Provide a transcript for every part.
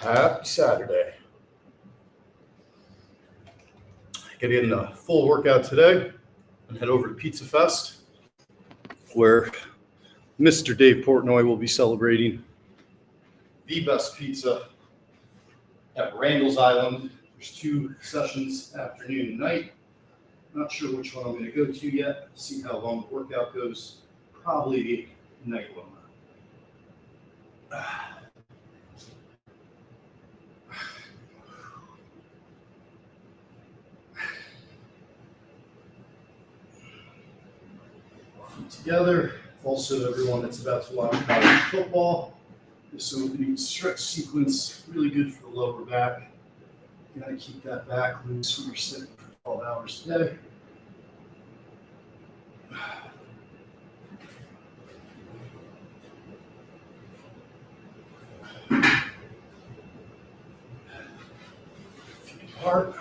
Happy Saturday. Get in a full workout today and head over to Pizza Fest, where Mr. Dave Portnoy will be celebrating the best pizza at Randall's Island. There's 2 sessions, afternoon and night. Not sure which one I'm going to go to yet. See how long the workout goes. Probably the night one. Together. Also, everyone that's about to watch college football, this opening stretch sequence, really good for the lower back. You gotta keep that back loose when you're sitting for 12 hours a day. Feet apart.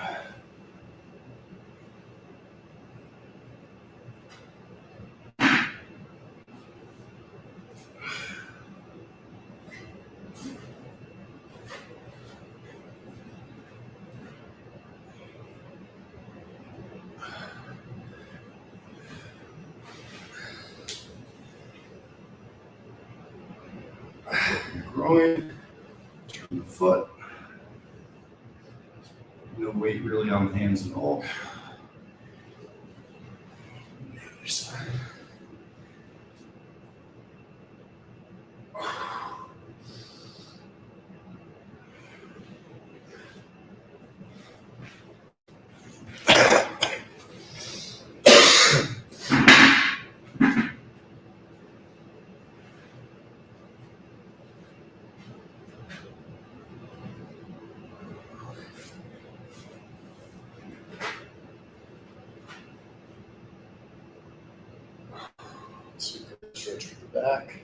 Groin, turn the foot. No weight really on the hands at all. The other side. Stretch for the back.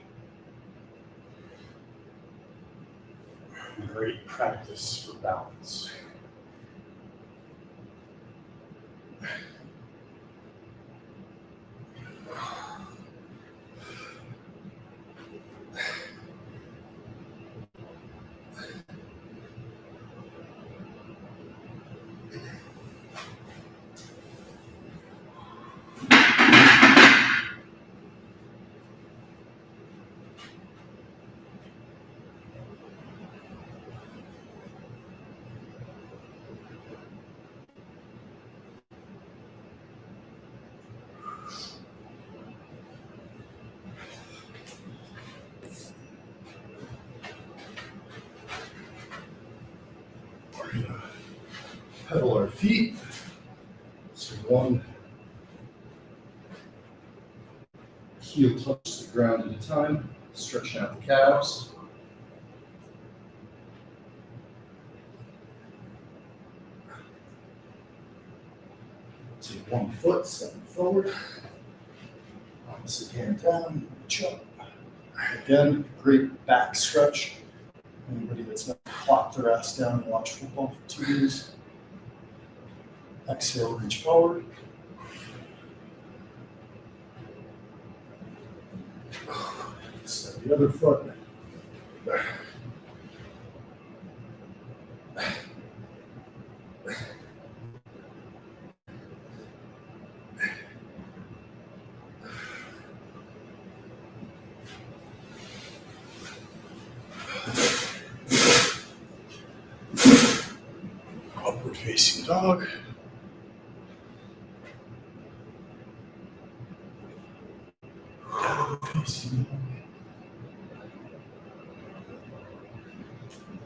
Great practice for balance. Pedal our feet. So one heel touches the ground at a time, stretching out the calves. Take one foot, step forward. Opposite hand down, reach up. Again, great back stretch. Anybody that's not plopped their ass down and watched football for 2 years. Exhale, reach forward. Step the other foot. Upward facing dog. Facing dog.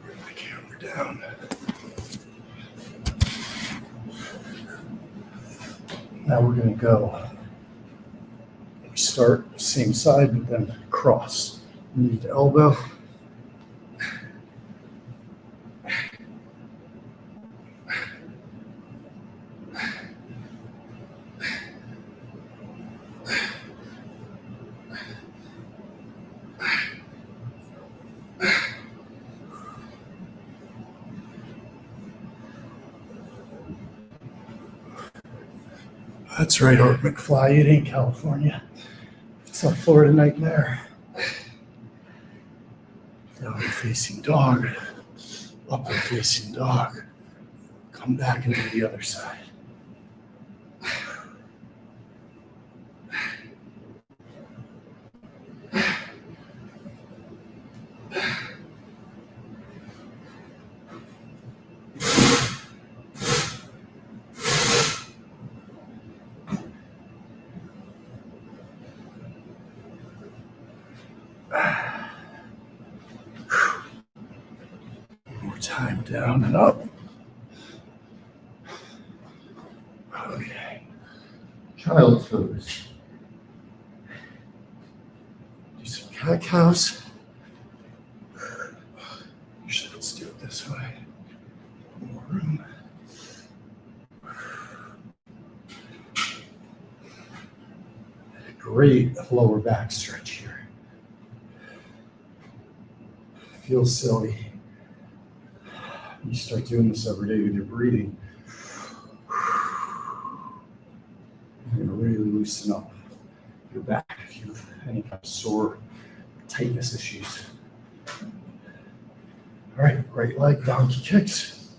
Bring my camera down. Now we're going to go. We start the same side, but then cross. Knee to elbow. That's right, Art McFly. It ain't California. It's a Florida nightmare. Downward facing dog. Upward facing dog. Come back into the other side. More time, down and up. Okay. Child's pose. Do some cat cows. Usually let's do it this way. More room. Great lower back stretch here. Feels silly. You start doing this every day with your breathing. You're going to really loosen up your back if you have any kind of sore tightness issues. All right, right leg, donkey kicks.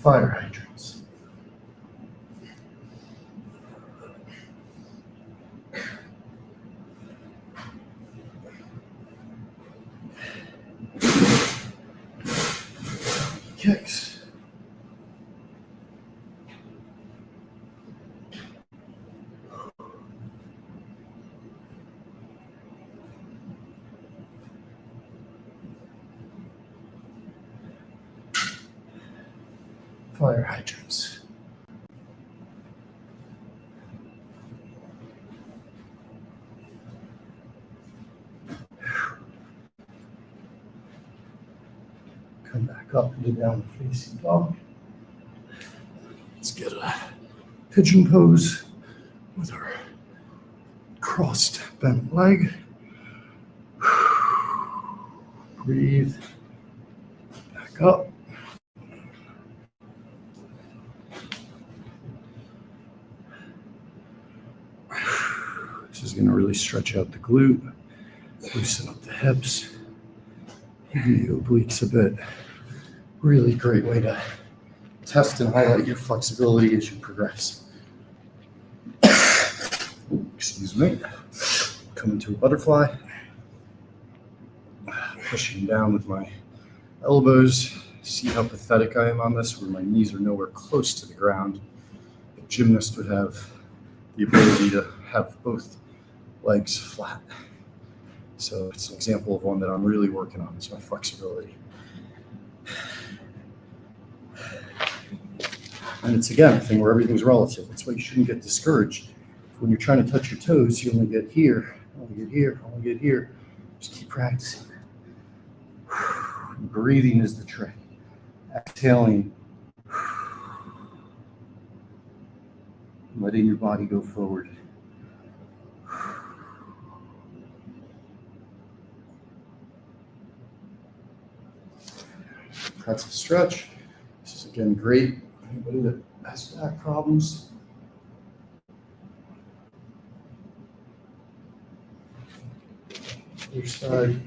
Fire hydrants. Kicks. Fire hydrants. Come back up into down facing dog. Let's get a pigeon pose with our crossed bent leg. Breathe. Back up. This is going to really stretch out the glute, loosen up the hips, even the obliques a bit. Really great way to test and highlight your flexibility as you progress. Excuse me. Come into a butterfly. Pushing down with my elbows. See how pathetic I am on this, where my knees are nowhere close to the ground. A gymnast would have the ability to have both legs flat. So it's an example of one that I'm really working on, is my flexibility. And it's, again, a thing where everything's relative. That's why you shouldn't get discouraged. When you're trying to touch your toes, you only get here, only get here, only get here. Just keep practicing. Breathing is the trick. Exhaling. Letting your body go forward. That's a stretch. This is, again, great. Anybody that has back problems. Other side.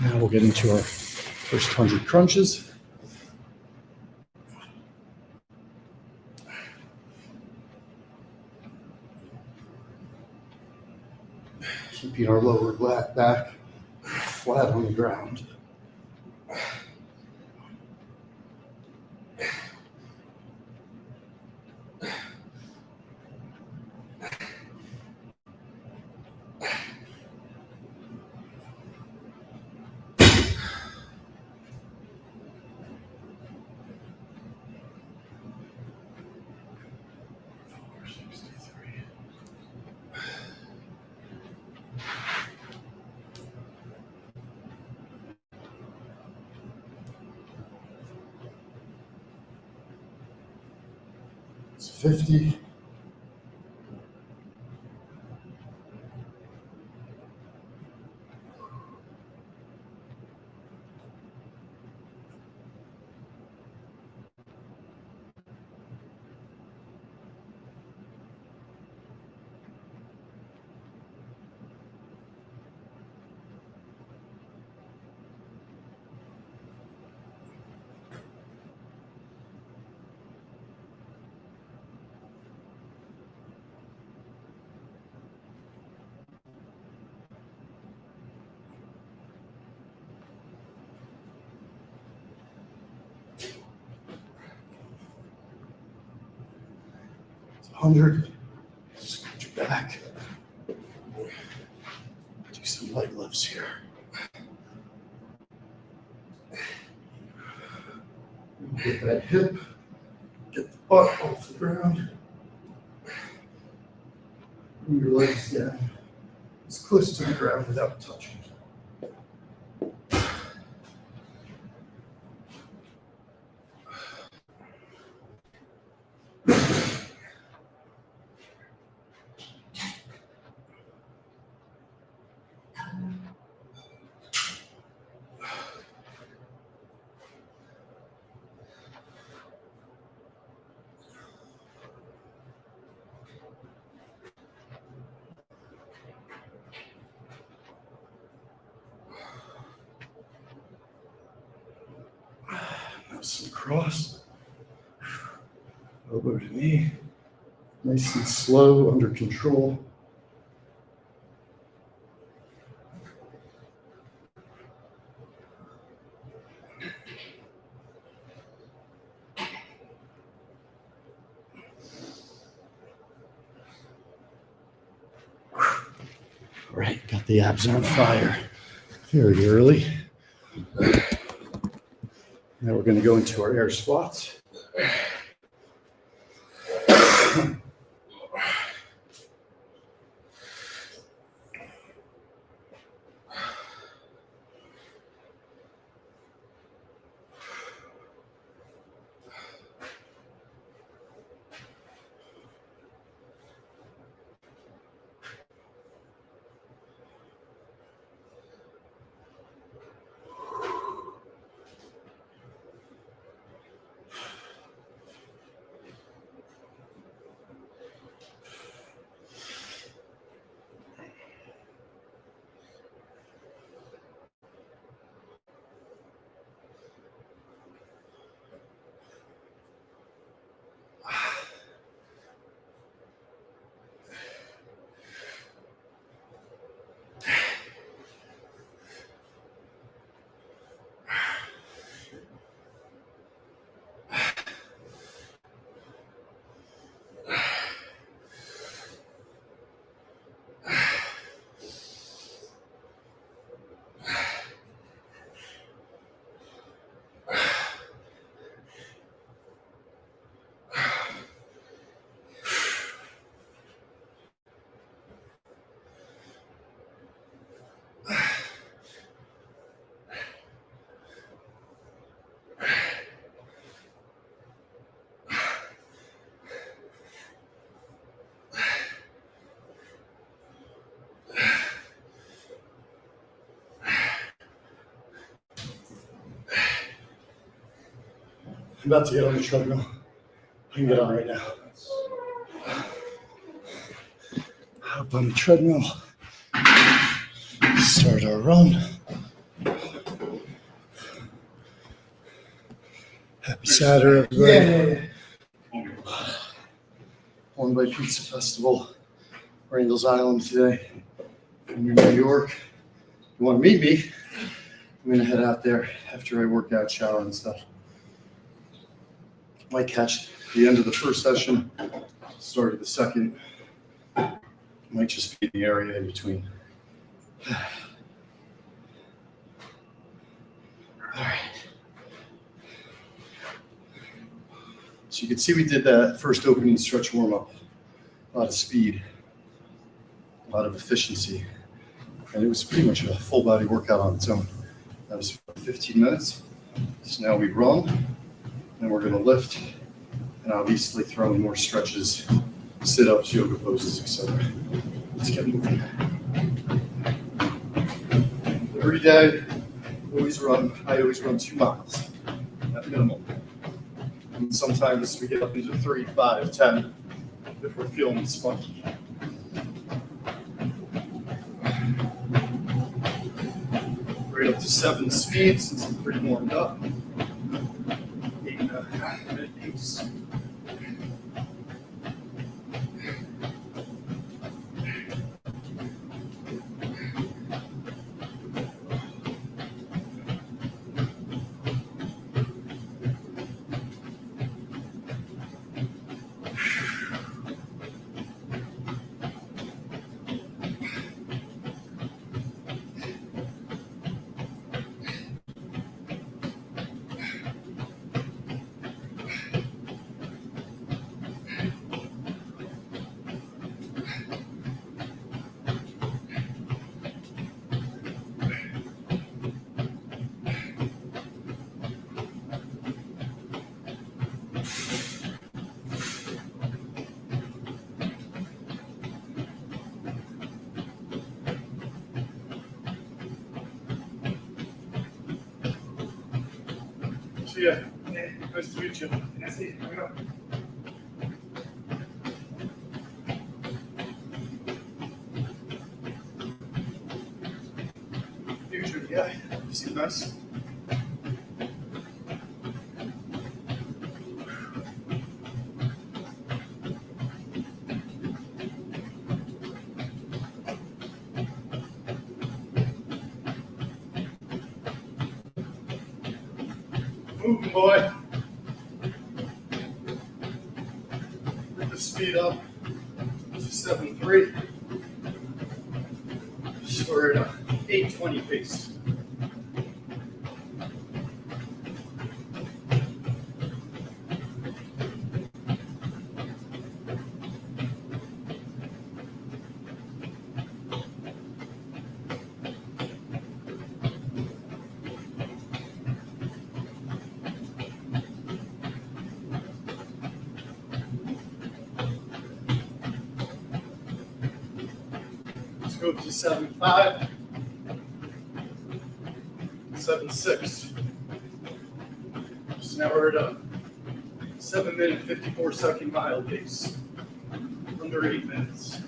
Now we'll get into our first 100 crunches. Keeping our lower back flat on the ground. It's 50. 100. Scooch back. Do some leg lifts here. Get that hip, get the butt off the ground. Bring your legs down as close to the ground without touching. Nice and cross. Elbow to knee. Nice and slow, under control. All right, got the abs on fire very early. Now we're going to go into our air squats. I'm about to get on the treadmill. I can get on right now. Hop on the treadmill. Start our run. Happy Saturday, everybody. Yeah. One by Pizza Festival, Randall's Island today. If you're in New York, if you want to meet me, I'm going to head out there after I work out, shower, and stuff. Might catch the end of the first session, start of the second. Might just be in the area in between. All right. So you can see we did that first opening stretch warm-up. A lot of speed, a lot of efficiency. And it was pretty much a full body workout on its own. That was 15 minutes. So now we run. And we're going to lift and obviously throw in more stretches, sit-ups, yoga poses, etc. Let's get moving. Every day, I always run 2 miles at minimum. And sometimes we get up into 3, 5, 10 if we're feeling spunky. Right up to 7 speed since I'm pretty warmed up. 8.5-minute pace. to you. Hey, nice to meet you. Nice to meet you. Future guy. You seem nice. Moving, boy. Get the speed up. This is 7.3. We're at 8:20 pace. Let's go to 7.5, 7.6. So now we're at a 7-minute, 54-second mile pace. Under 8 minutes.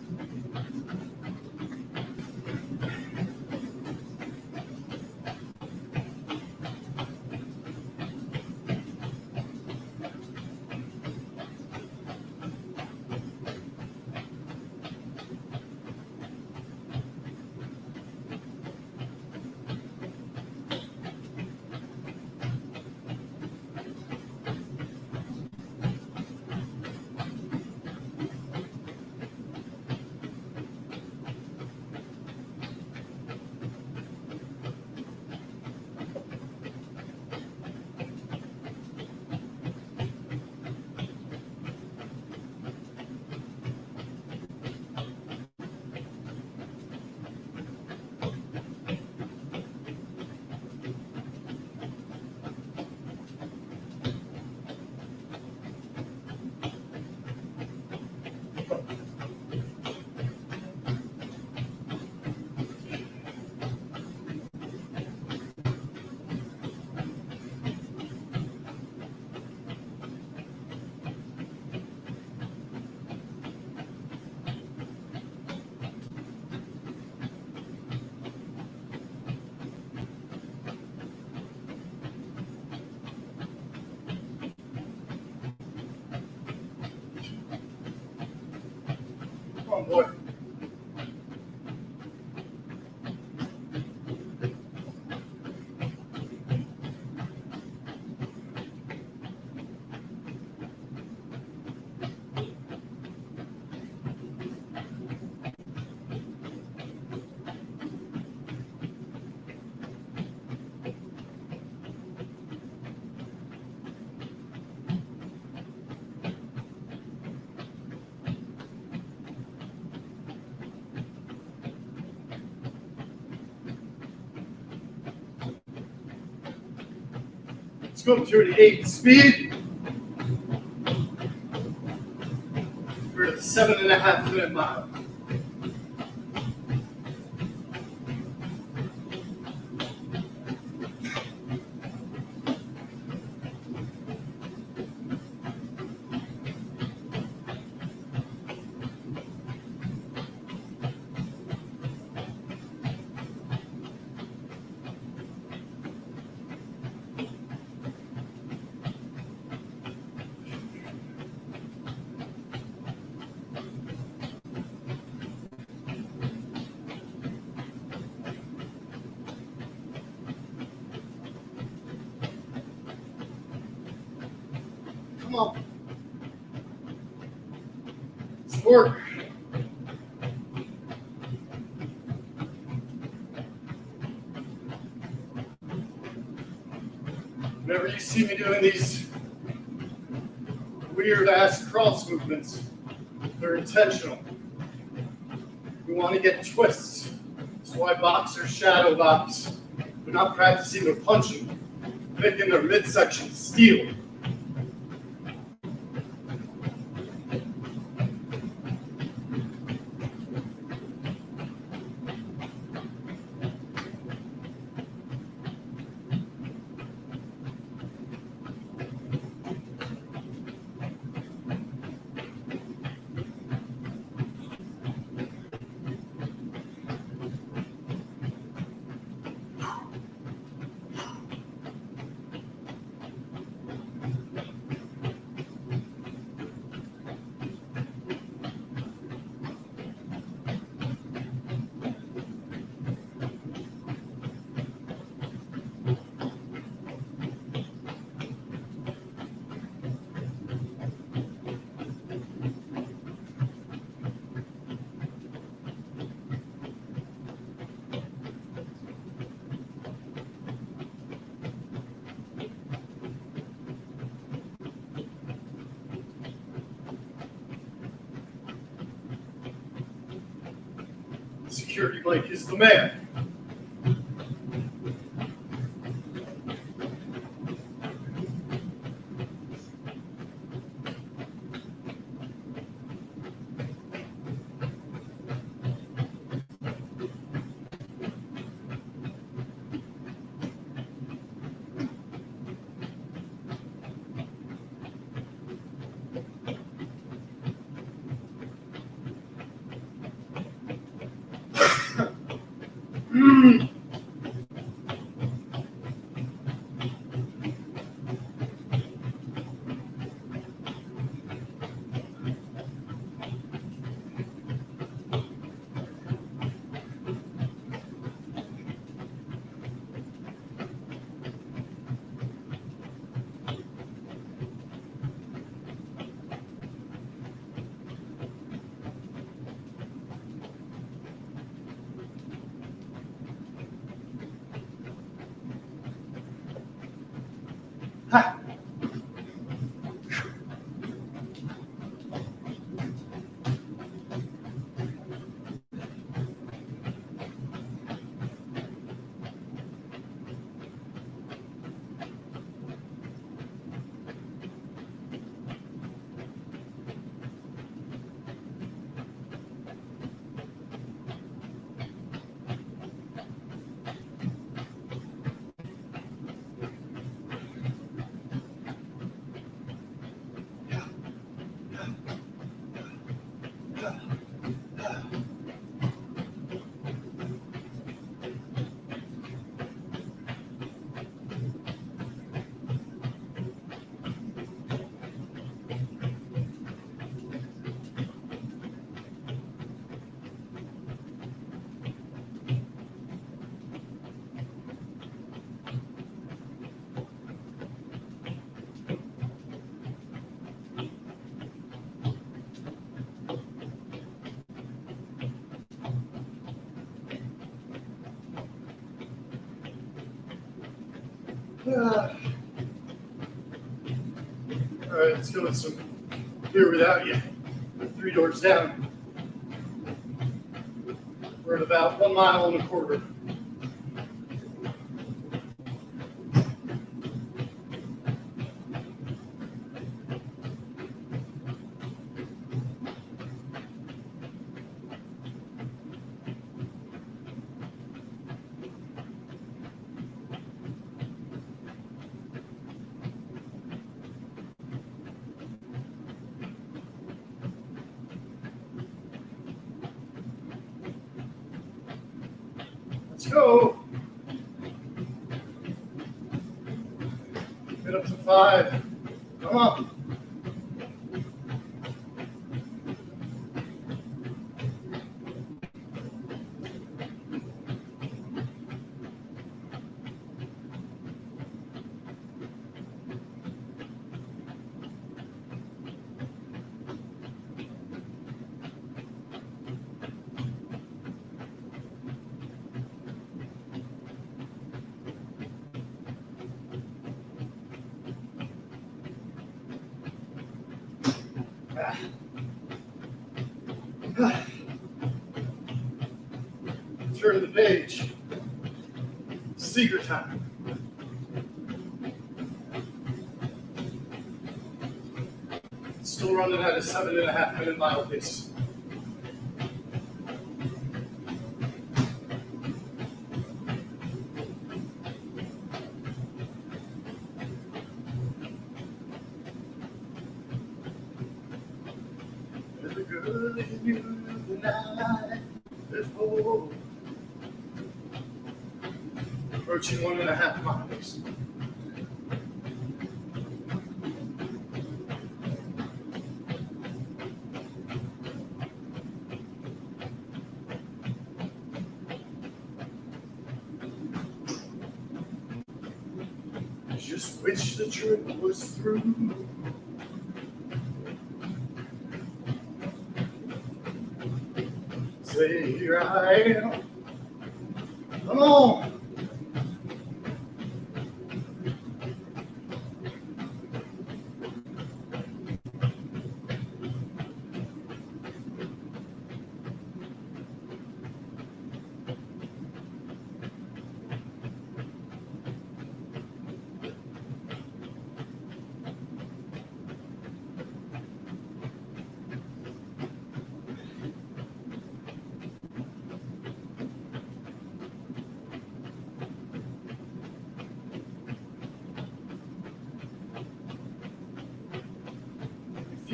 Come on, boy. Let's go to the 8 speed. We're at a 7.5-minute mile. Come on. Let's work. Whenever you see me doing these weird ass cross movements, they're intentional. We want to get twists. That's why boxers shadow box. They're not practicing their punching, making their midsection steel. Security Mike is the man. Ha! All right, let's go with some Beer Without You. 3 doors down. We're at about 1.25 miles. Let's go. Get up to 5. Come on. Turn the page. Secret time. Still running at a 7.5 minute mile pace. Every girl that you knew the night before. Approaching 1.5 miles. Just wish the trip was through. Say here I am. Come on.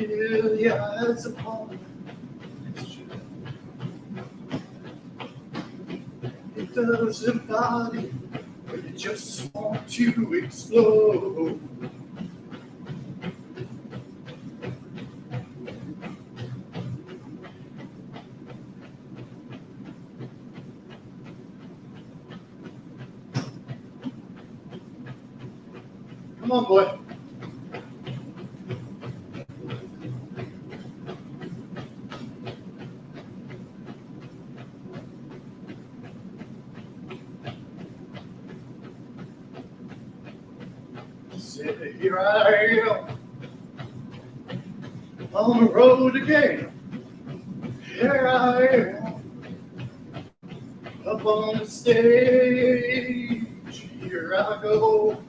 feel your eyes upon me. It doesn't bother you, but you just want to explode. Come on, boy. Say, here I am on the road again. Here I am up on the stage. Here I go,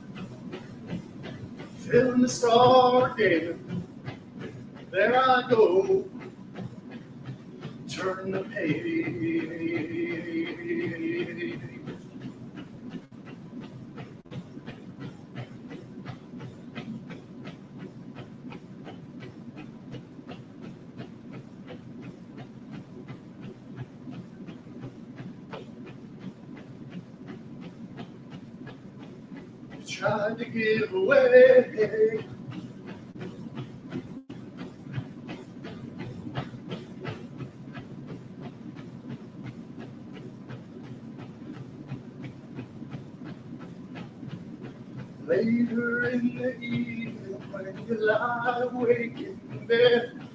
filling the star again. There I go, turn the page. Tried to give away. Later in the evening, when you lie awake in bed,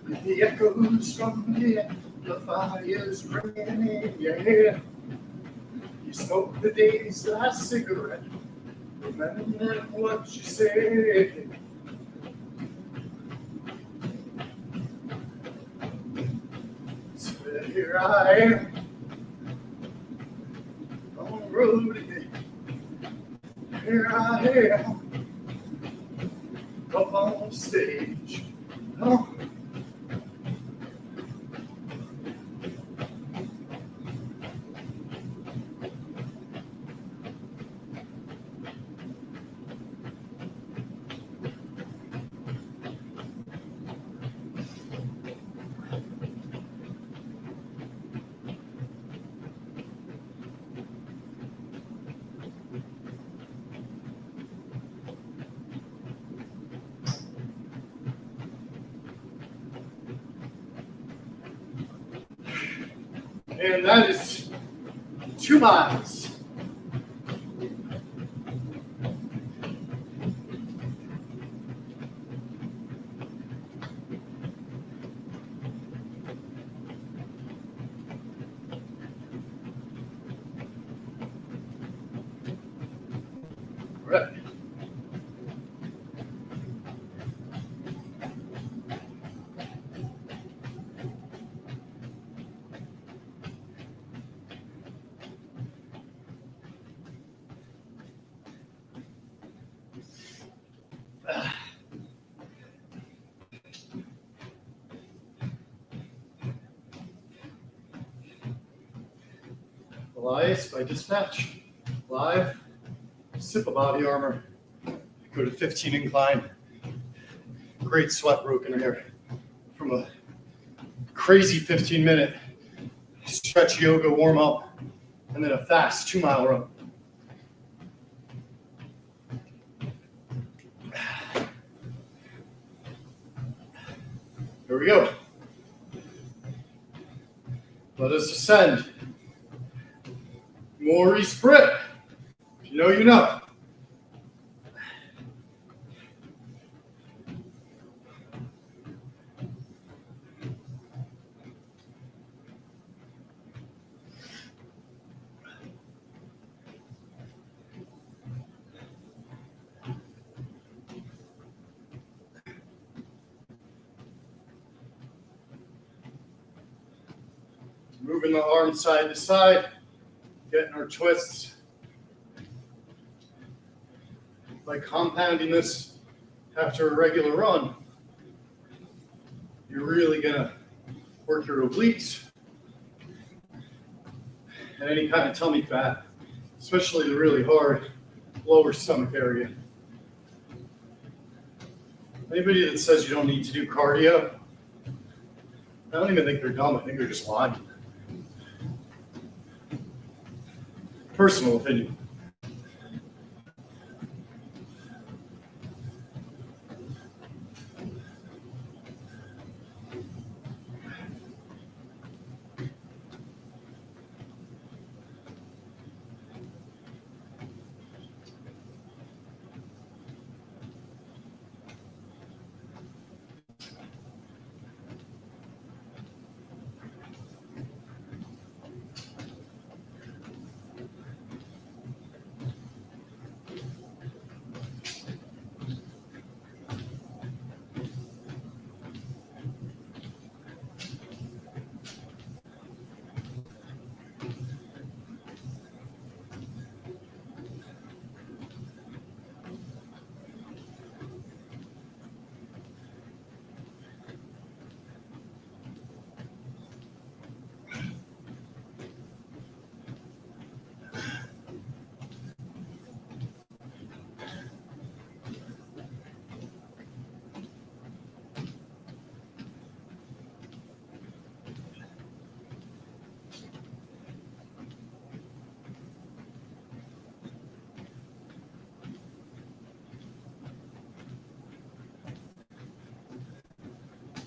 with the echoes from the amplifiers ringing in your head, you smoke the day's last cigarette, remembering what you said. So here I am on the road again. Here I am up on stage. Oh. And that is 2 miles. Right. Elias by Dispatch, live, sip of body armor, go to 15 incline, great sweat broke in here from a crazy 15-minute stretch yoga warm up, and then a fast 2-mile run. Here we go. Let us ascend. Maurice Britt. If you know, you know. Moving the arms side to side, getting our twists. By compounding this after a regular run, you're really gonna work your obliques and any kind of tummy fat, especially the really hard lower stomach area. Anybody that says you don't need to do cardio, I don't even think they're dumb. I think they're just lying. Personal opinion.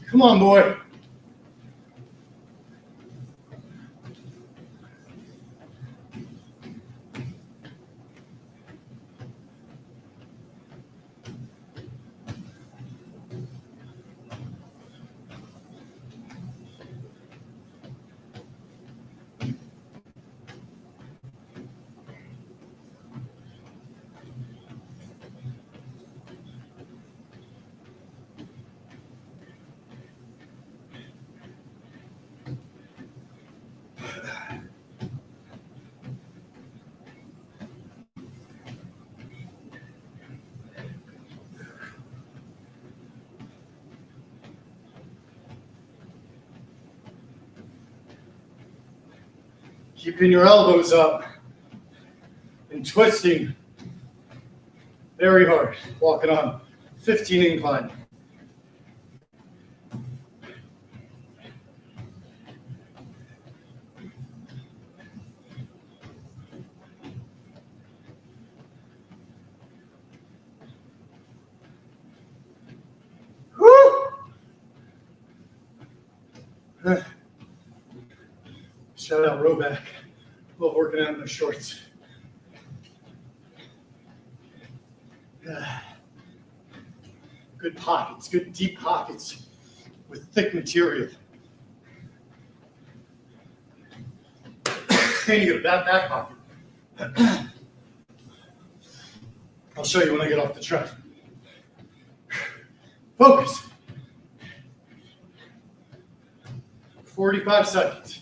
Come on, boy. Keeping your elbows up and twisting very hard. Walking on 15 incline. Woo! Shout out Roback. Love working out in their shorts. Good pockets, good deep pockets with thick material. And you get a bad back pocket. I'll show you when I get off the truck. Focus. 45 seconds.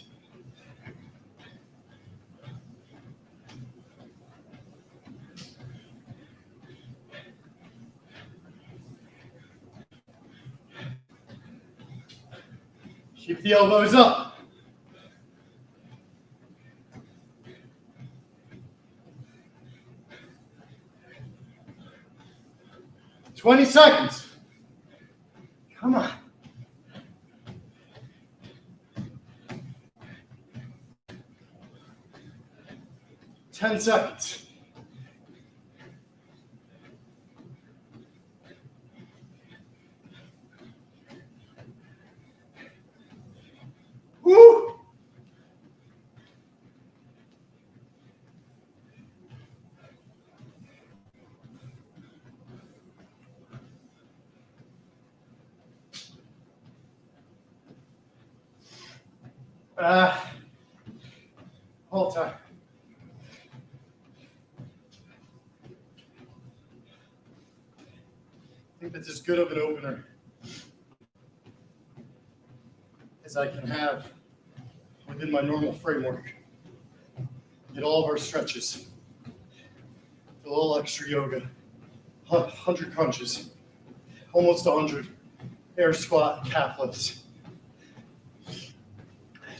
Keep the elbows up. "20 seconds. Come on. "10 seconds. Woo! Whole time. I think that's as good of an opener as I can have within my normal framework. Get all of our stretches. A little extra yoga. 100 crunches. Almost 100 air squat calf lifts.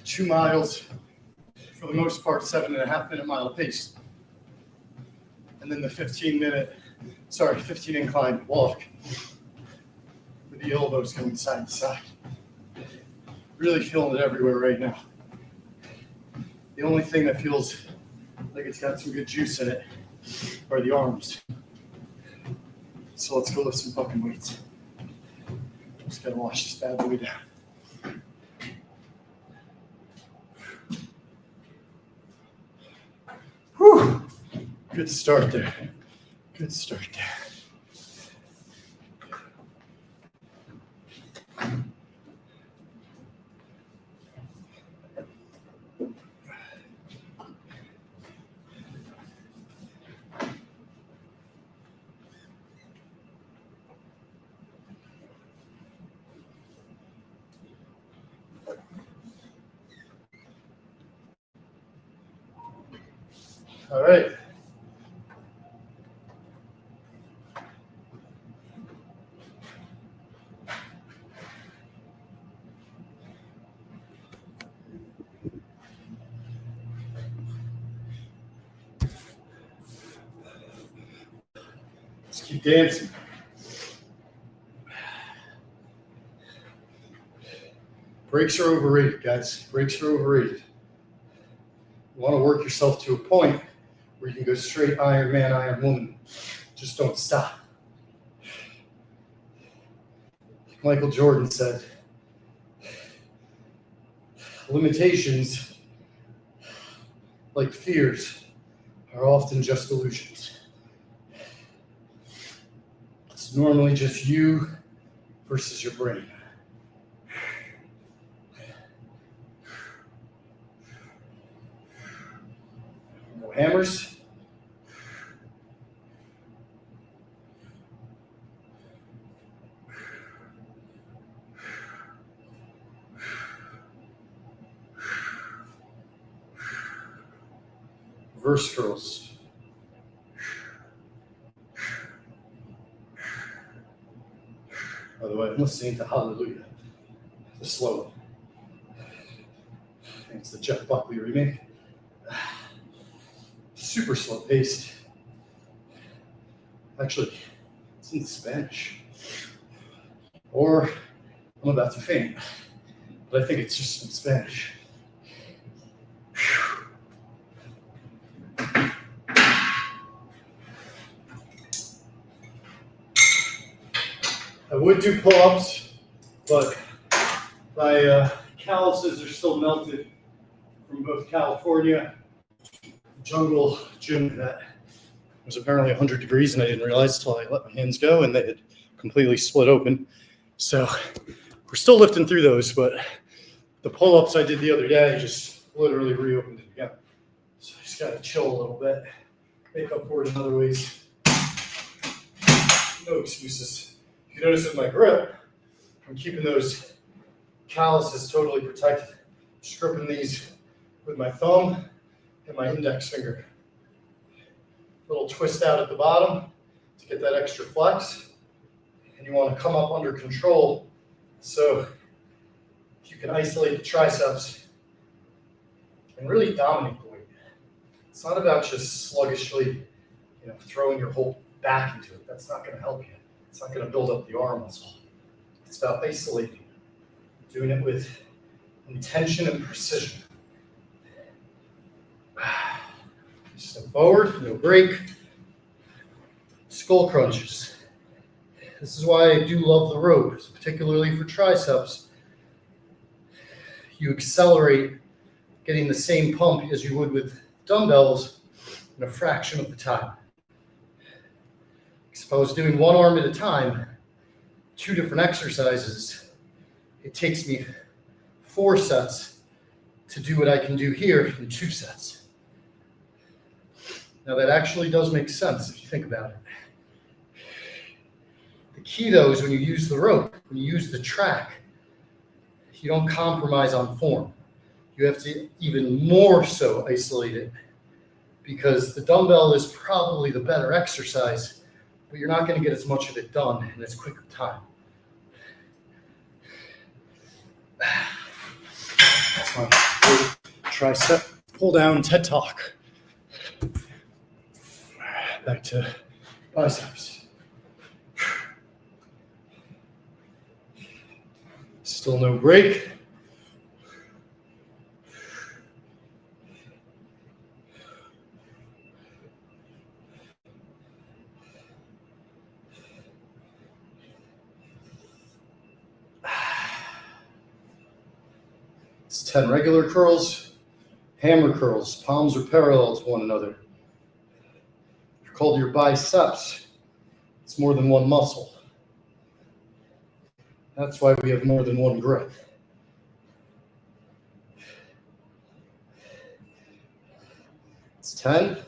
2 miles, for the most part, 7.5 minute mile pace. And then the 15 incline walk. with the elbows going side to side. Really feeling it everywhere right now. The only thing that feels like it's got some good juice in it are the arms. So let's go lift some fucking weights. Just gotta wash this bad boy down. Whew. Good start there. Good start there. All right. Let's keep dancing. Breaks are overrated, guys. Breaks are overrated. You want to work yourself to a point where you can go straight Iron Man, Iron Woman. Just don't stop. Michael Jordan said, limitations, like fears, are often just illusions. It's normally just you versus your brain. No hammers. Reverse curls. By the way, I'm listening to Hallelujah, the slow one. I think it's the Jeff Buckley remake. Super slow paced. Actually, it's in Spanish. Or I'm about to faint, but I think it's just in Spanish. I would do pull-ups, but my calluses are still melted from both California, jungle gym that was apparently 100 degrees, and I didn't realize until I let my hands go, and they had completely split open. So we're still lifting through those, but the pull-ups I did the other day just literally reopened it again. So I just got to chill a little bit, make up for it in other ways. No excuses. You notice with my grip, I'm keeping those calluses totally protected. Just gripping these with my thumb and my index finger. Little twist out at the bottom to get that extra flex. And you want to come up under control so you can isolate the triceps and really dominate the weight. It's not about just sluggishly, throwing your whole back into it. That's not going to help you. It's not going to build up the arm muscle. It's about isolating, doing it with intention and precision. Step forward, no break. Skull crunches. This is why I do love the rope, particularly for triceps. You accelerate getting the same pump as you would with dumbbells in a fraction of the time. If I was doing one arm at a time, 2 different exercises, it takes me 4 sets to do what I can do here in 2 sets. Now that actually does make sense if you think about it. The key though is when you use the rope, when you use the track, you don't compromise on form. You have to even more so isolate it because the dumbbell is probably the better exercise, but you're not going to get as much of it done in as quick a time. That's my tricep pull down TED Talk. Back to biceps. Still no break. It's 10 regular curls, hammer curls. Palms are parallel to one another. They're called your biceps. It's more than one muscle. That's why we have more than one grip. It's 10,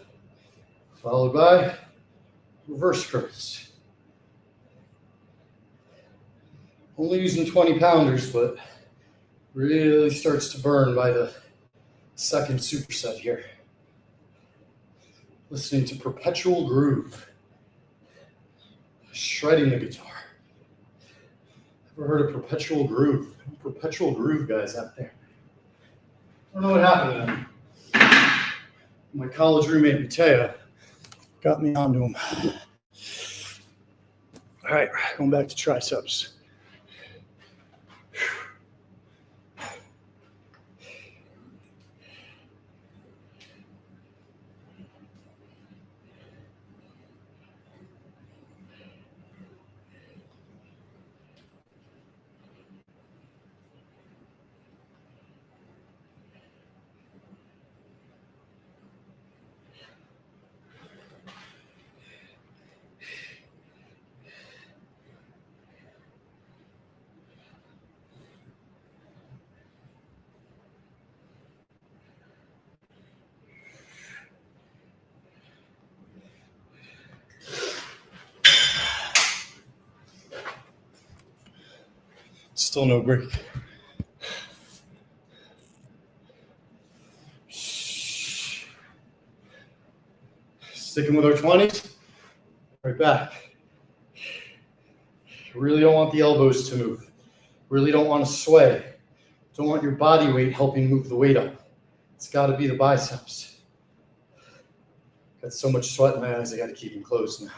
followed by reverse curls. Only using 20 pounders, but really starts to burn by the second superset here. Listening to Perpetual Groove. Shredding the guitar. Ever heard of Perpetual Groove? Perpetual Groove guys out there. I don't know what happened to them. My college roommate, Matea, got me onto him. All right, going back to triceps. Still no break. Sticking with our 20s. Right back. Really don't want the elbows to move. Really don't want to sway. Don't want your body weight helping move the weight up. It's got to be the biceps. Got so much sweat in my eyes, I got to keep them closed now.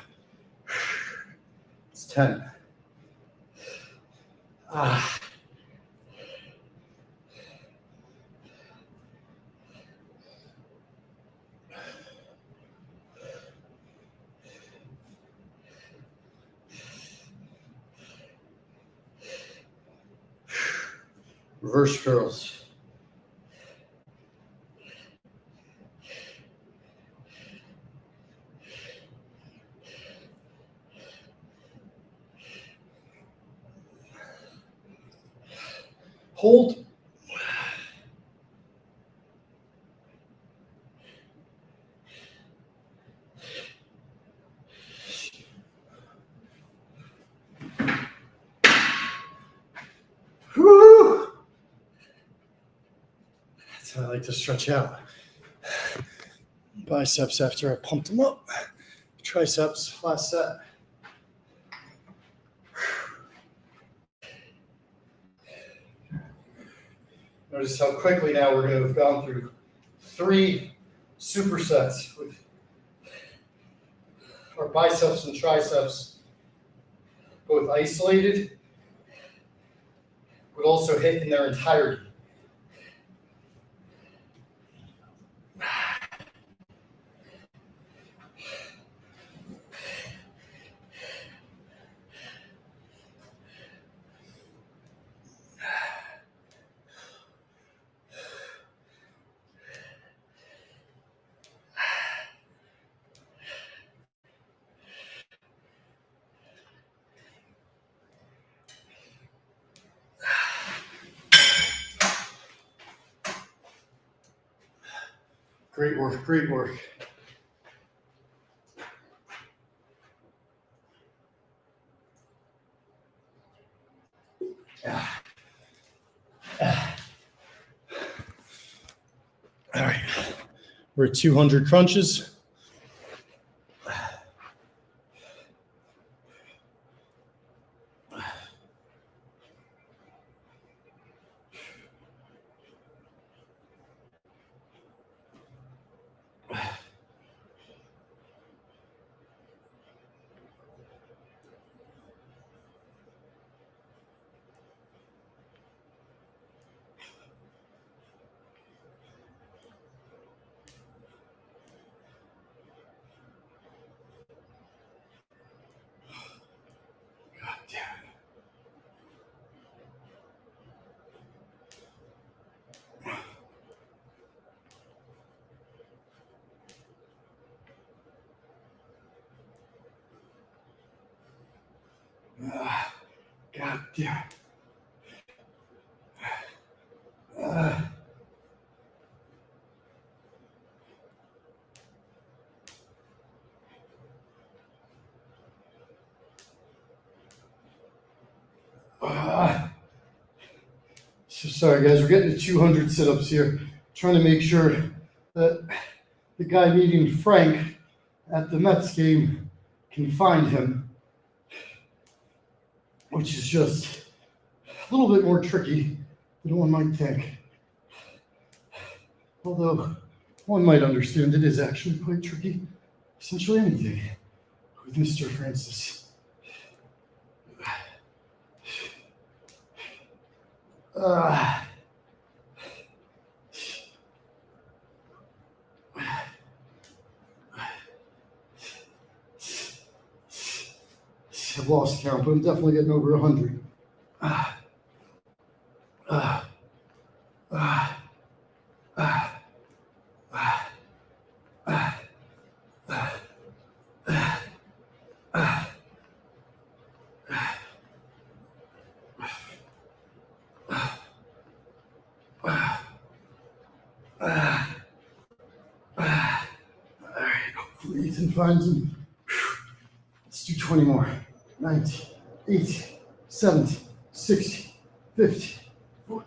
It's 10. Reverse curls. Hold. Whew. That's how I like to stretch out. Biceps after I pumped them up. Triceps, last set. Notice how quickly now we're going to have gone through 3 supersets with our biceps and triceps both isolated, but also hit in their entirety. Great work, great work. All right, we're at 200 crunches. Yeah. So sorry, guys. We're getting to 200 sit-ups here. Trying to make sure that the guy meeting Frank at the Mets game can find him, which is just a little bit more tricky than one might think. Although one might understand it is actually quite tricky. Essentially anything with Mr. Francis. I've lost count, but I'm definitely getting over 100. Hopefully Ethan finds him. Let's do 20 more. 90, 80, 70, 60, 50, 40.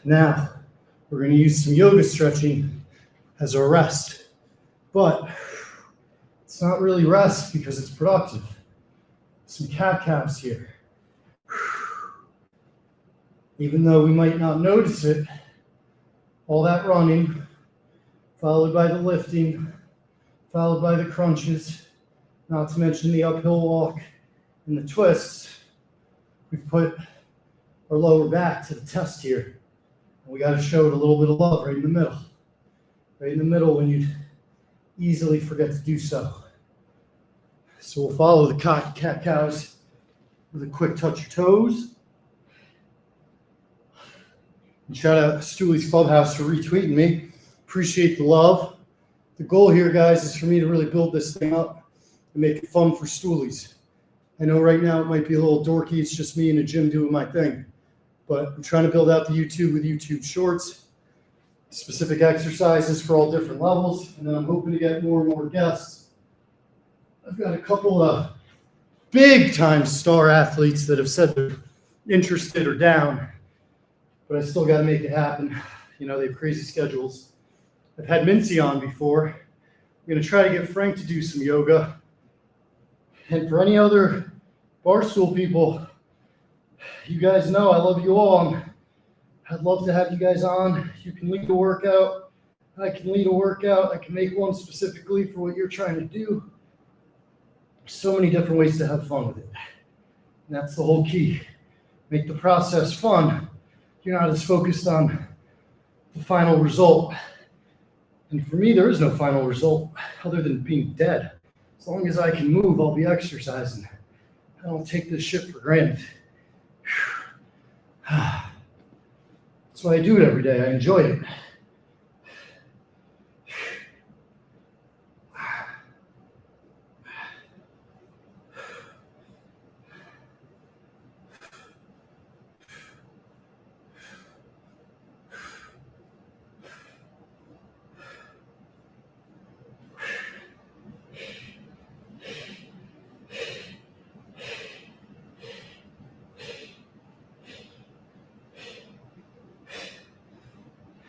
Now, we're going to use some yoga stretching as our rest. But it's not really rest because it's productive. Some cat-cows here. Even though we might not notice it, all that running, followed by the lifting, followed by the crunches, not to mention the uphill walk and the twists, we've put our lower back to the test here. And we got to show it a little bit of love right in the middle. Right in the middle when you'd easily forget to do so. So we'll follow the cat-cows with a quick touch of toes. And shout out Stooley's Clubhouse for retweeting me. Appreciate the love. The goal here, guys, is for me to really build this thing up and make it fun for Stoolies. I know right now it might be a little dorky. It's just me in a gym doing my thing. But I'm trying to build out the YouTube with YouTube Shorts, specific exercises for all different levels. And then I'm hoping to get more and more guests. I've got a couple of big-time star athletes that have said they're interested or down. But I still got to make it happen. You know, they have crazy schedules. I've had Mincy on before. I'm going to try to get Frank to do some yoga. And for any other Barstool people, you guys know I love you all. I'd love to have you guys on. You can lead a workout. I can lead a workout. I can make one specifically for what you're trying to do. So many different ways to have fun with it. And that's the whole key. Make the process fun. You're not as focused on the final result. And for me, there is no final result other than being dead. As long as I can move, I'll be exercising. I don't take this shit for granted. That's why I do it every day. I enjoy it.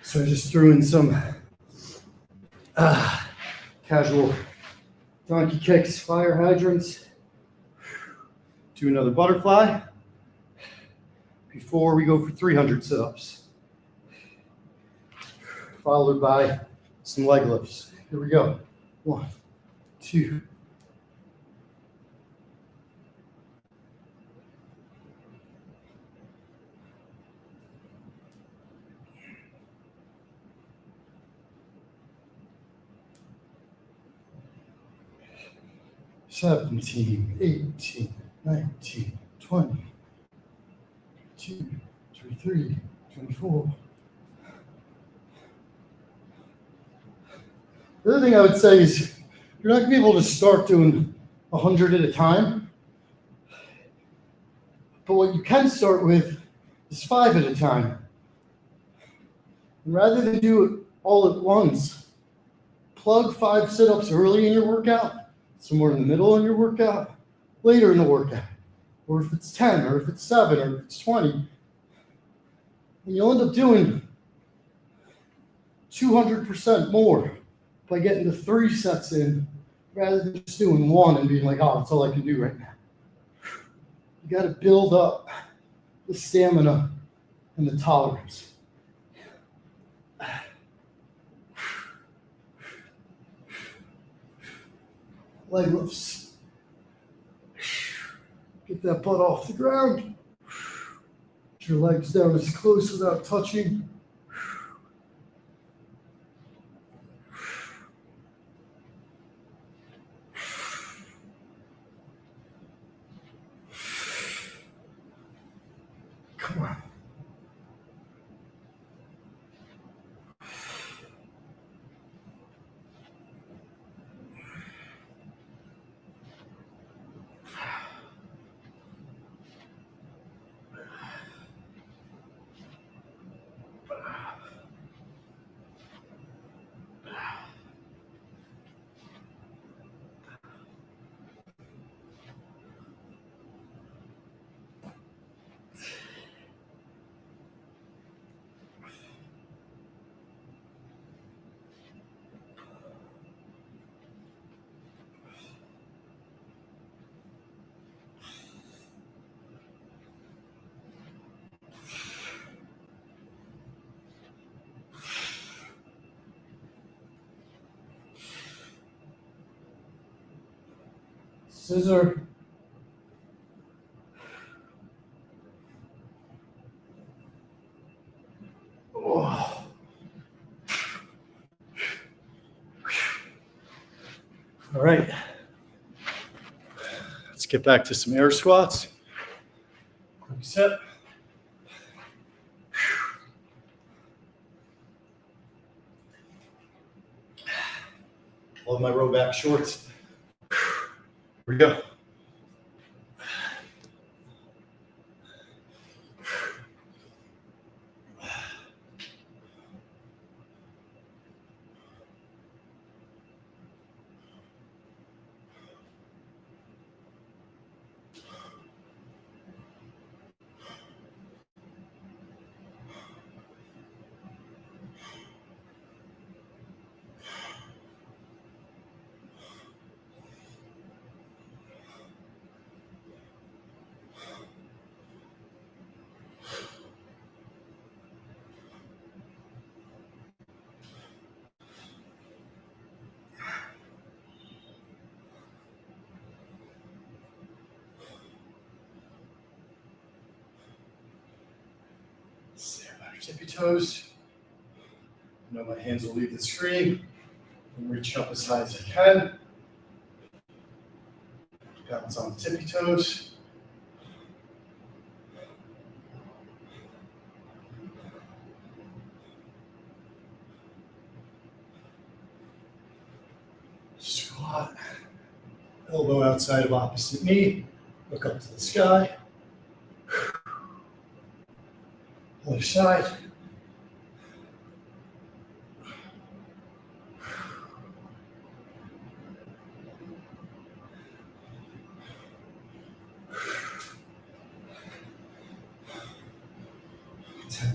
So I just threw in some casual donkey kicks, fire hydrants. Do another butterfly before we go for 300 sit-ups, followed by some leg lifts. Here we go. 1, 2. $17, $18, $19, 20, 22, 23, 24. The other thing I would say is you're not going to be able to start doing 100 at a time. But what you can start with is 5 at a time. And rather than do it all at once, plug 5 sit-ups early in your workout, somewhere in the middle in your workout, later in the workout. Or if it's 10, or if it's 7, or if it's 20. And you'll end up doing 200% more by getting the 3 sets in rather than just doing 1 and being like, oh, that's all I can do right now. You got to build up the stamina and the tolerance. Leg lifts. Get that butt off the ground. Get your legs down as close without touching. Come on. Scissor. Oh. All right. Let's get back to some air squats. Quick set. Love my row back shorts. Here we go. Stand on your tippy toes. I know my hands will leave the screen. I'm reaching up as high as I can. Balance on the tippy toes. Squat. Elbow outside of opposite knee. Look up to the sky. Other side.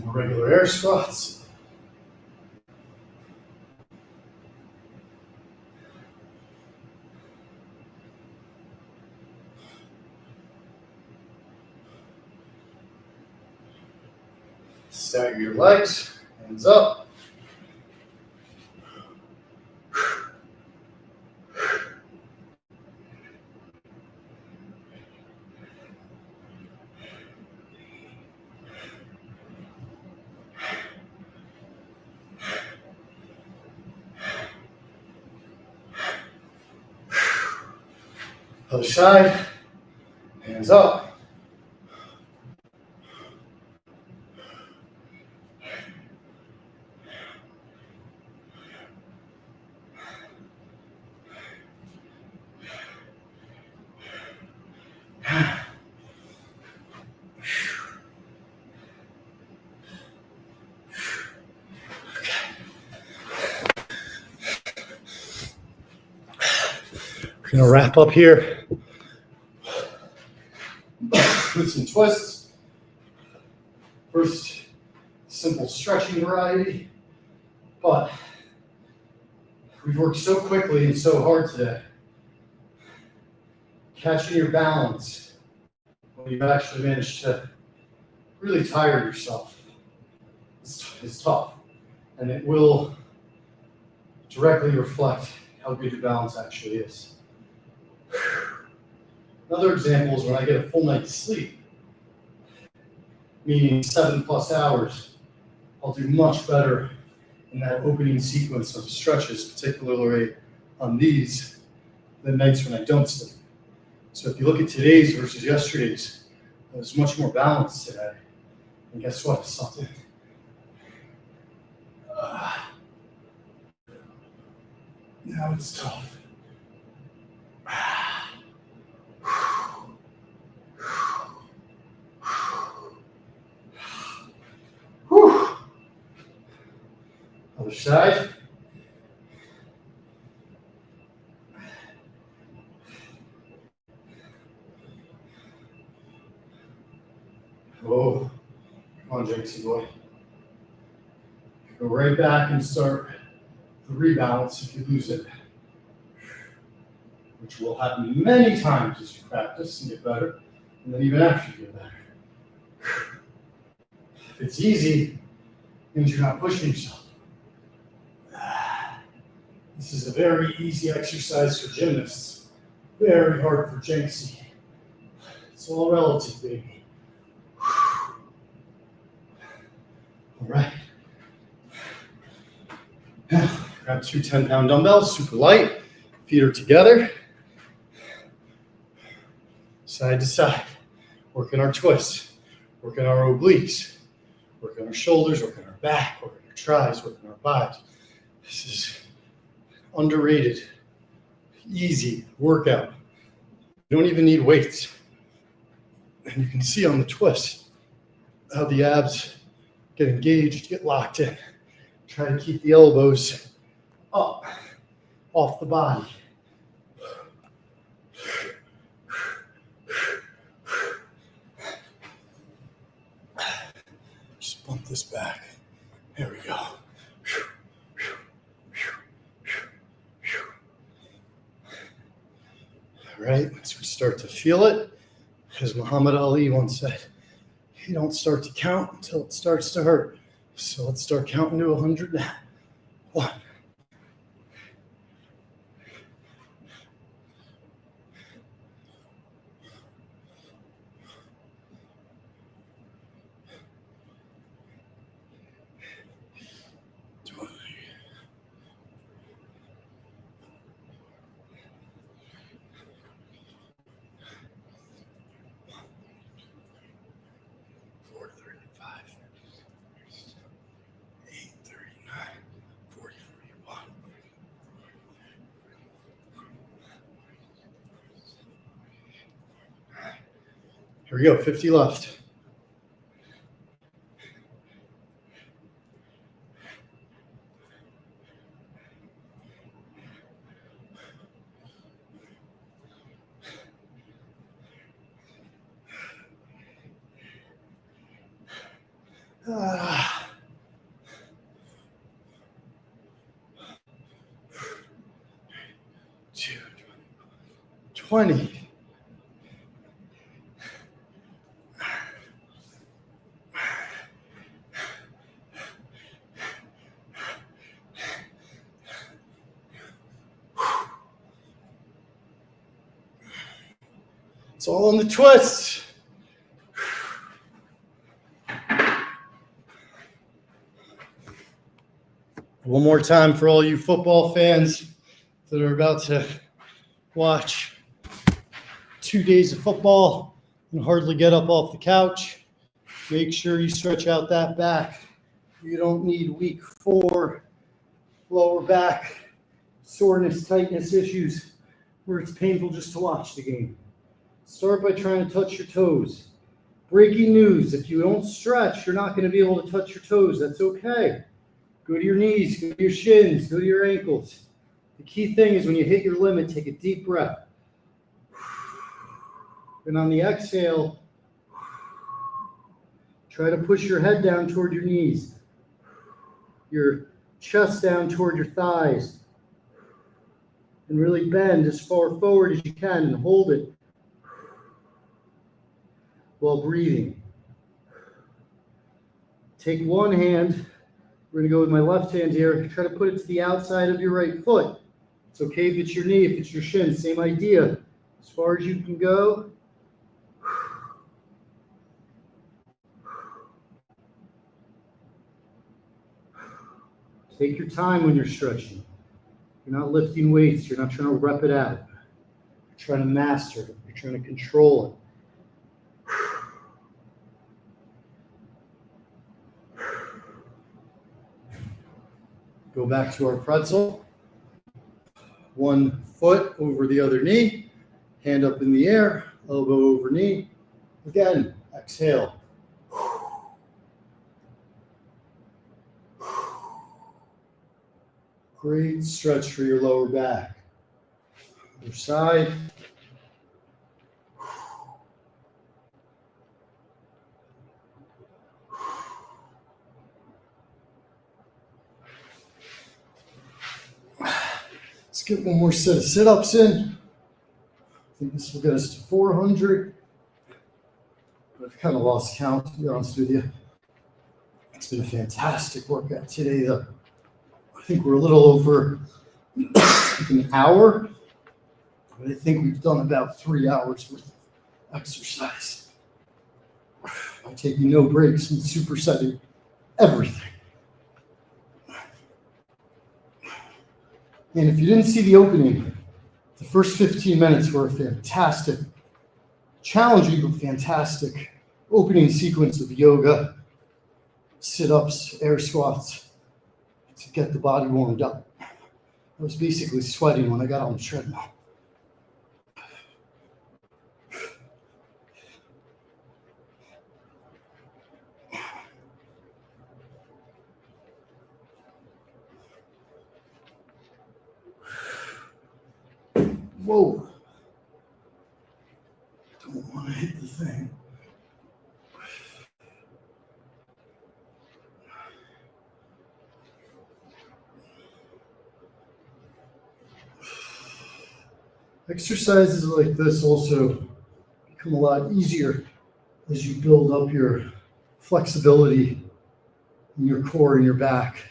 Regular air squats. Stagger your legs, hands up. Other side, hands up. We're going to wrap up here with some twists. First, simple stretching variety, but we've worked so quickly and so hard today. Catching your balance when you've actually managed to really tire yourself is tough, and it will directly reflect how good your balance actually is. Another example is when I get a full night's sleep, meaning 7+ hours, I'll do much better in that opening sequence of stretches, particularly on these, than nights when I don't sleep. So if you look at today's versus yesterday's, it was much more balanced today. And guess what? Something. Now it's tough. Other side. Oh, come on, Jinxie boy. Go right back and start the rebalance if you lose it, which will happen many times as you practice and get better, and then even after you get better. If it's easy, it means you're not pushing yourself. This is a very easy exercise for gymnasts, very hard for Jinxie. It's all relative, baby. All right. Now, grab 2 10-pound dumbbells, super light. Feet are together. Side to side. Working our twists. Working our obliques. Working our shoulders. Working our back. Working our tries. Working our buys. This is underrated, easy workout. You don't even need weights. And you can see on the twist how the abs get engaged, get locked in. Try to keep the elbows up off the body. Just bump this back. There we go. All right, once we start to feel it, as Muhammad Ali once said, you don't start to count until it starts to hurt. So let's start counting to 100 now. 1. 20. 435. 839. 40, 41. Here we go, 50 left. Ah. 20. It's all on the twists. One more time for all you football fans that are about to watch 2 days of football and hardly get up off the couch. Make sure you stretch out that back. You don't need week 4 lower back soreness, tightness issues where it's painful just to watch the game. Start by trying to touch your toes. Breaking news, if you don't stretch, you're not going to be able to touch your toes. That's okay. Go to your knees, go to your shins, go to your ankles. The key thing is when you hit your limit, take a deep breath. And on the exhale, try to push your head down toward your knees, your chest down toward your thighs, and really bend as far forward as you can and hold it while breathing. Take one hand, we're going to go with my left hand here, try to put it to the outside of your right foot. It's okay if it's your knee, if it's your shin, same idea. As far as you can go. Take your time when you're stretching. You're not lifting weights. You're not trying to rep it out. You're trying to master it. You're trying to control it. Go back to our pretzel. One foot over the other knee. Hand up in the air. Elbow over knee. Again, exhale. Great stretch for your lower back. Other side. Let's get one more set of sit-ups in. I think this will get us to 400. I've kind of lost count, to be honest with you. It's been a fantastic workout today, though. I think we're a little over an hour, but I think we've done about 3 hours worth of exercise. I'm taking no breaks and supersetting everything. And if you didn't see the opening, the first 15 minutes were a fantastic, challenging but fantastic opening sequence of yoga, sit-ups, air squats, to get the body warmed up. I was basically sweating when I got on the treadmill. Whoa. Don't want to hit the thing. Exercises like this also become a lot easier as you build up your flexibility in your core and your back.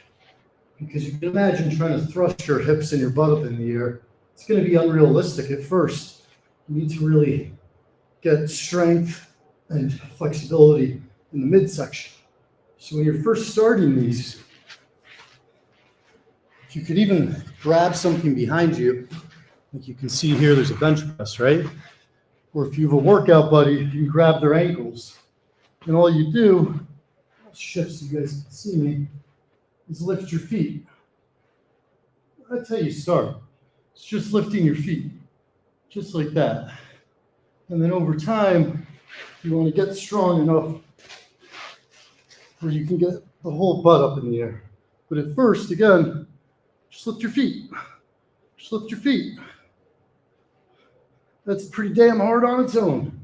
Because you can imagine trying to thrust your hips and your butt up in the air. It's going to be unrealistic at first. You need to really get strength and flexibility in the midsection. So when you're first starting these, you could even grab something behind you. Like you can see here, there's a bench press, right? Or if you have a workout buddy, you can grab their ankles. And all you do, I'll shift so you guys can see me, is lift your feet. That's how you start. It's just lifting your feet, just like that. And then over time, you want to get strong enough where you can get the whole butt up in the air. But at first, again, just lift your feet. Just lift your feet. That's pretty damn hard on its own.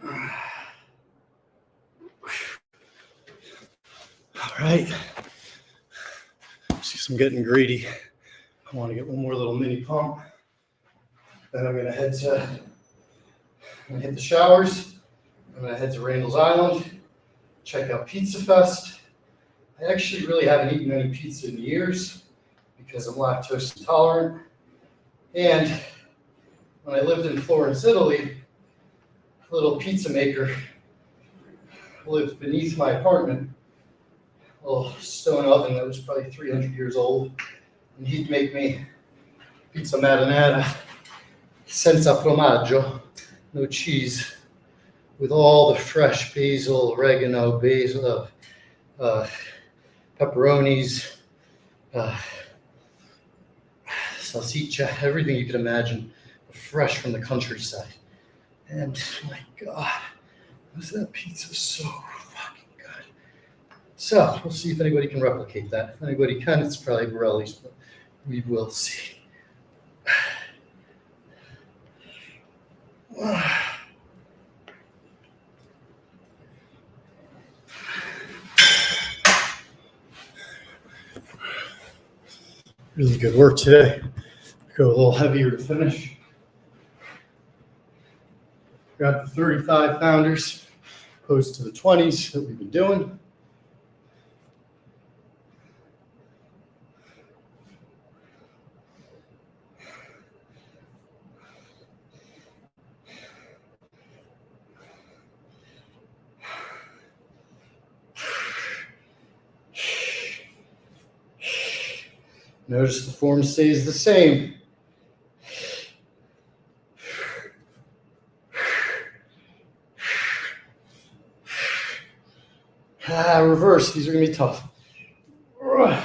All right. See, I'm getting greedy. I want to get one more little mini pump. Then I'm going to hit the showers. I'm going to head to Randall's Island, check out Pizza Fest. I actually really haven't eaten any pizza in years because I'm lactose intolerant. And when I lived in Florence, Italy, a little pizza maker lived beneath my apartment, a little stone oven that was probably 300 years old. And he'd make me pizza marinara, senza formaggio, no cheese, with all the fresh basil, oregano, pepperonis, salsiccia, everything you can imagine, fresh from the countryside. And my God, was that pizza so fucking good. So we'll see if anybody can replicate that. If anybody can, it's probably Borelli's, but we will see. Really good work today. Go a little heavier to finish. Got the 35 pounders opposed to the 20s that we've been doing. Notice the form stays the same. Reverse. These are going to be tough. All right.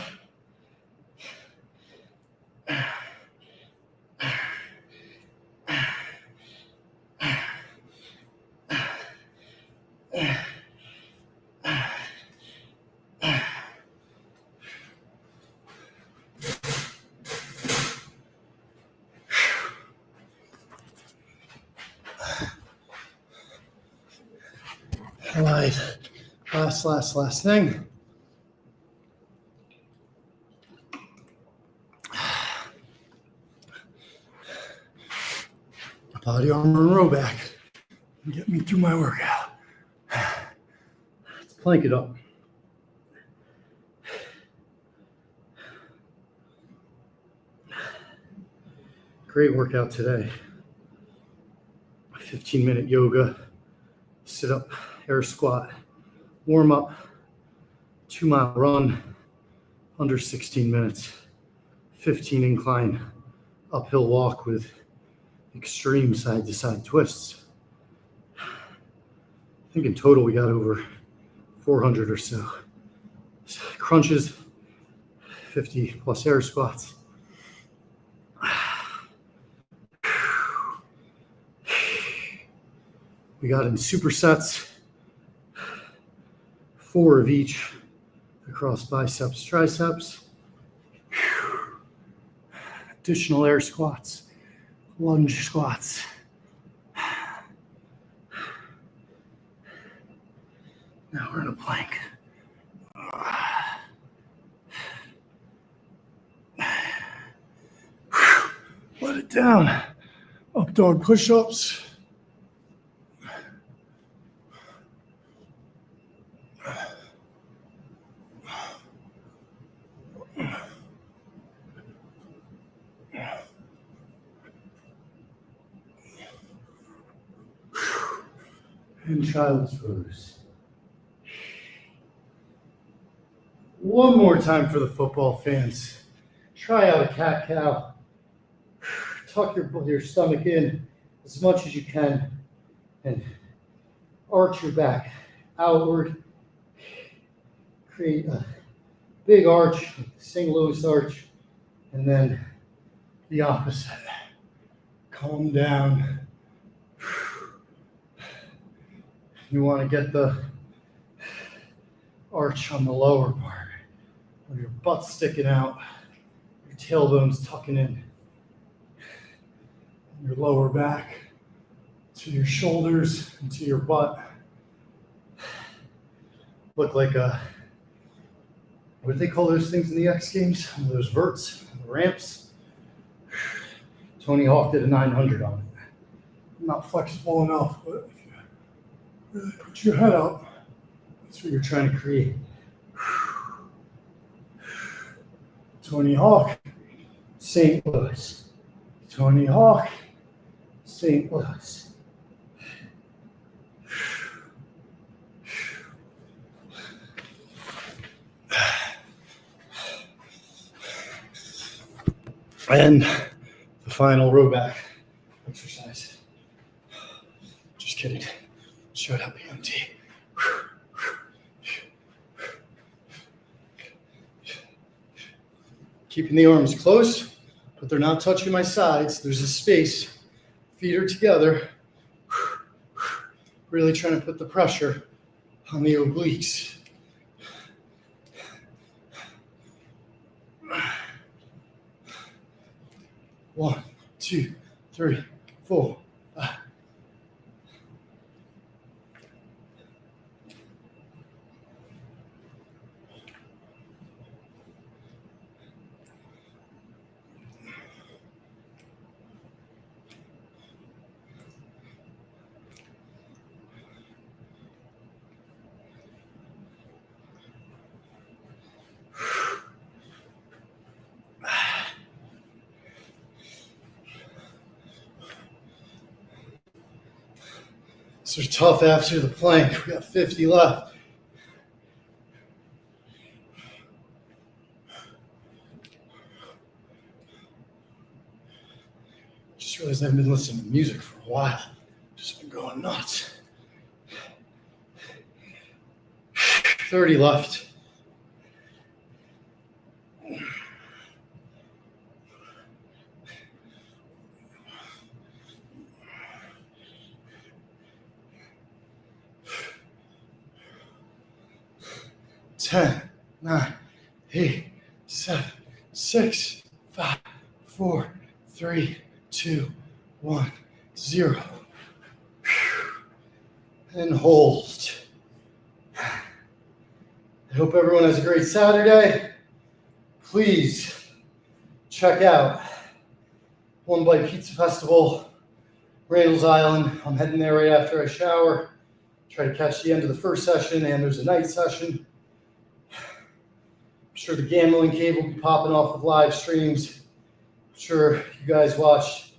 Last thing. Body armor and row back. Get me through my workout. Let's plank it up. Great workout today. 15-minute yoga, sit up, air squat, warm up, 2-mile run, under 16 minutes, 15 incline, uphill walk with extreme side-to-side twists. I think in total we got over 400 or so. Crunches, 50 plus air squats. We got in supersets, 4 of each across biceps, triceps. Additional air squats, lunge squats. Now we're in a plank. Let it down. Up dog push-ups. And child's pose. One more time for the football fans. Try out a cat-cow. Tuck your stomach in as much as you can and arch your back outward. Create a big arch, St. Louis arch, and then the opposite. Calm down. You want to get the arch on the lower part, where your butt's sticking out, your tailbone's tucking in, your lower back to your shoulders and to your butt. Look like what do they call those things in the X Games? Those verts, ramps. Tony Hawk did a 900 on it. I'm not flexible enough, but if you really put your head up, that's what you're trying to create. Tony Hawk, St. Louis. Tony Hawk, St. Louis. And the final row back exercise. Just kidding. Shut up, EMT. Keeping the arms close, but they're not touching my sides. There's a space. Feet are together. Really trying to put the pressure on the obliques. 1, 2, 3, 4, 5. These are tough after the plank. We got 50 left. Just realized I haven't been listening to music for a while. Just been going nuts. 30 left. Ten, 9, 8, 7, 6, 5, 4, 3, 2, 1, 0. And hold. I hope everyone has a great Saturday. Please check out One Bite Pizza Festival, Randall's Island. I'm heading there right after I shower. Try to catch the end of the first session, and there's a night session. I'm sure the Gambling Cave will be popping off with live streams. I'm sure you guys watched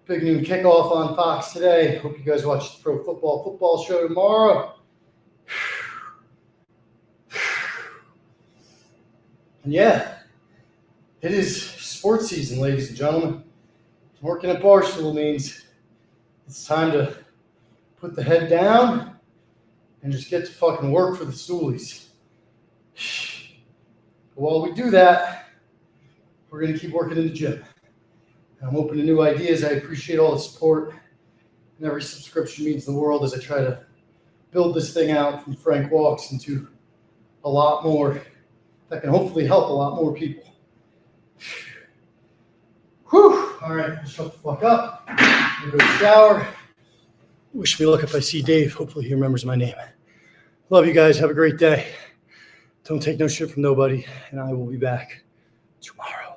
Big Noon Kickoff on Fox today. Hope you guys watch the Pro Football Show tomorrow. And yeah, it is sports season, ladies and gentlemen. Working at Barstool means it's time to put the head down and just get to fucking work for the Stoolies. But while we do that, we're going to keep working in the gym. I'm open to new ideas. I appreciate all the support, and every subscription means the world as I try to build this thing out from Frank Walks into a lot more that can hopefully help a lot more people. Whew. All right, shut the fuck up. I'm going to go shower. Wish me luck if I see Dave. Hopefully he remembers my name. Love you guys. Have a great day. Don't take no shit from nobody, and I will be back tomorrow.